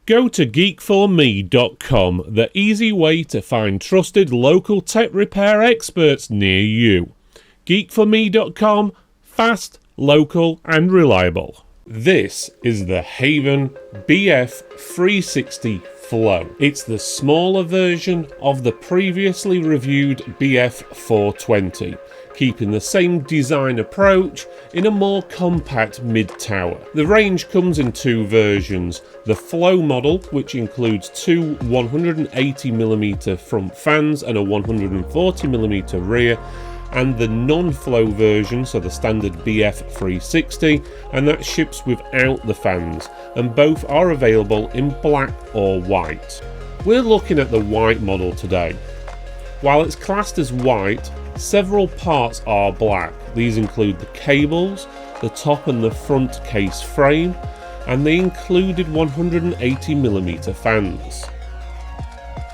Go to GeekForMe.com, the easy way to find trusted local tech repair experts near you. GeekForMe.com, fast, local and reliable. This is the HAVN BF 360 Flow. It's the smaller version of the previously reviewed BF 420, keeping the same design approach in a more compact mid-tower. The range comes in two versions: the Flow model, which includes two 180mm front fans and a 140mm rear, and the non-flow version, so the standard BF 360, and that ships without the fans, and both are available in black or white. We're looking at the white model today. While it's classed as white, several parts are black. These include the cables, the top and the front case frame, and the included 180mm fans.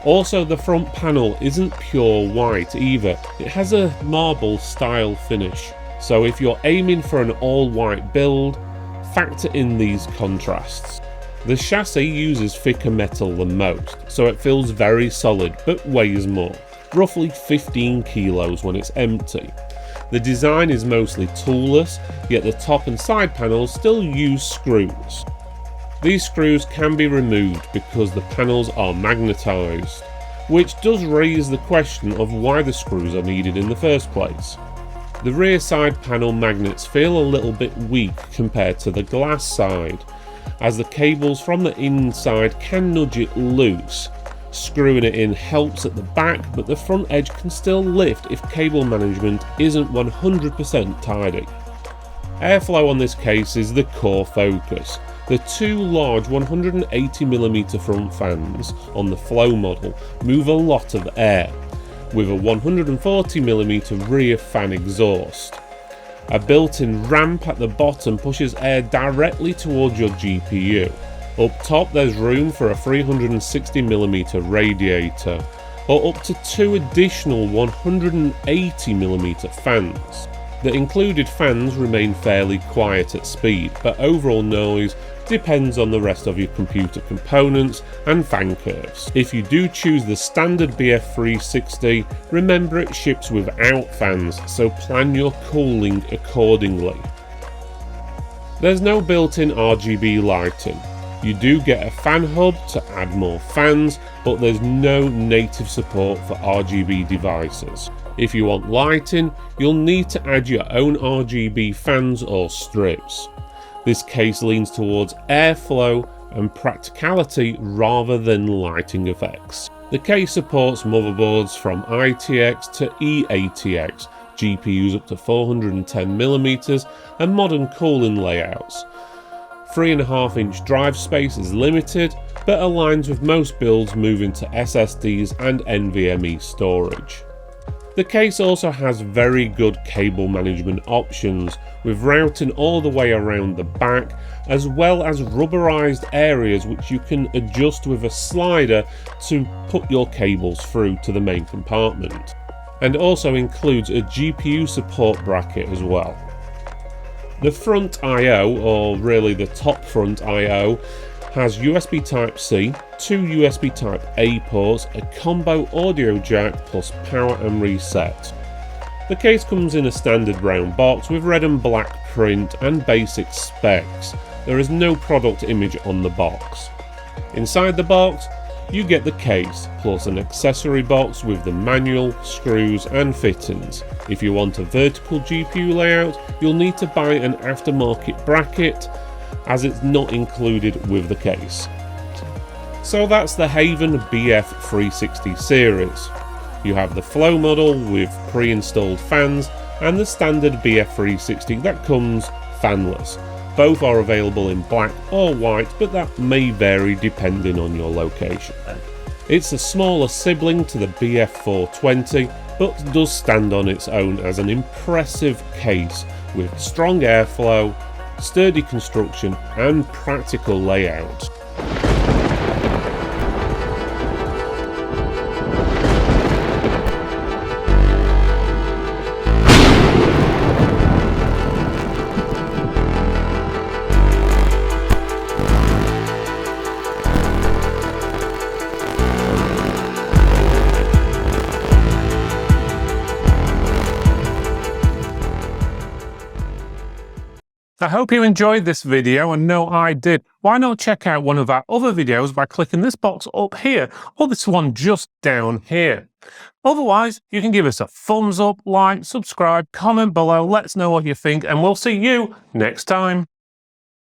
Also, the front panel isn't pure white either. It has a marble style finish, so if you're aiming for an all-white build, factor in these contrasts. The chassis uses thicker metal than most, so it feels very solid but weighs more, roughly 15 kilos when it's empty. The design is mostly toolless, yet the top and side panels still use screws. These screws can be removed because the panels are magnetised, which does raise the question of why the screws are needed in the first place. The rear side panel magnets feel a little bit weak compared to the glass side, as the cables from the inside can nudge it loose. Screwing it in helps at the back, but the front edge can still lift if cable management isn't 100% tidy. Airflow on this case is the core focus. The two large 180mm front fans on the Flow model move a lot of air, with a 140mm rear fan exhaust. A built-in ramp at the bottom pushes air directly towards your GPU. Up top there's room for a 360mm radiator, or up to two additional 180mm fans. The included fans remain fairly quiet at speed, but overall noise depends on the rest of your computer components and fan curves. If you do choose the standard BF 360, remember it ships without fans, so plan your cooling accordingly. There's no built-in RGB lighting. You do get a fan hub to add more fans, but there's no native support for RGB devices. If you want lighting, you'll need to add your own RGB fans or strips. This case leans towards airflow and practicality rather than lighting effects. The case supports motherboards from EATX to EATX, GPUs up to 410mm, and modern cooling layouts. 3.5-inch drive space is limited, but aligns with most builds moving to SSDs and NVMe storage. The case also has very good cable management options, with routing all the way around the back, as well as rubberized areas which you can adjust with a slider to put your cables through to the main compartment, and also includes a GPU support bracket as well. The front I/O, or really the top front I/O, has USB Type-C, two USB Type-A ports, a combo audio jack plus power and reset. The case comes in a standard brown box with red and black print and basic specs. There is no product image on the box. Inside the box, you get the case, plus an accessory box with the manual, screws and fittings. If you want a vertical GPU layout, you'll need to buy an aftermarket bracket, as it's not included with the case. So that's the HAVN BF 360 series. You have the Flow model with pre-installed fans, and the standard BF 360 that comes fanless. Both are available in black or white, but that may vary depending on your location. It's a smaller sibling to the BF 420, but does stand on its own as an impressive case with strong airflow, sturdy construction and practical layout. I hope you enjoyed this video, and no, I did. Why not check out one of our other videos by clicking this box up here, or this one just down here. Otherwise, you can give us a thumbs up, like, subscribe, comment below, let us know what you think, and we'll see you next time.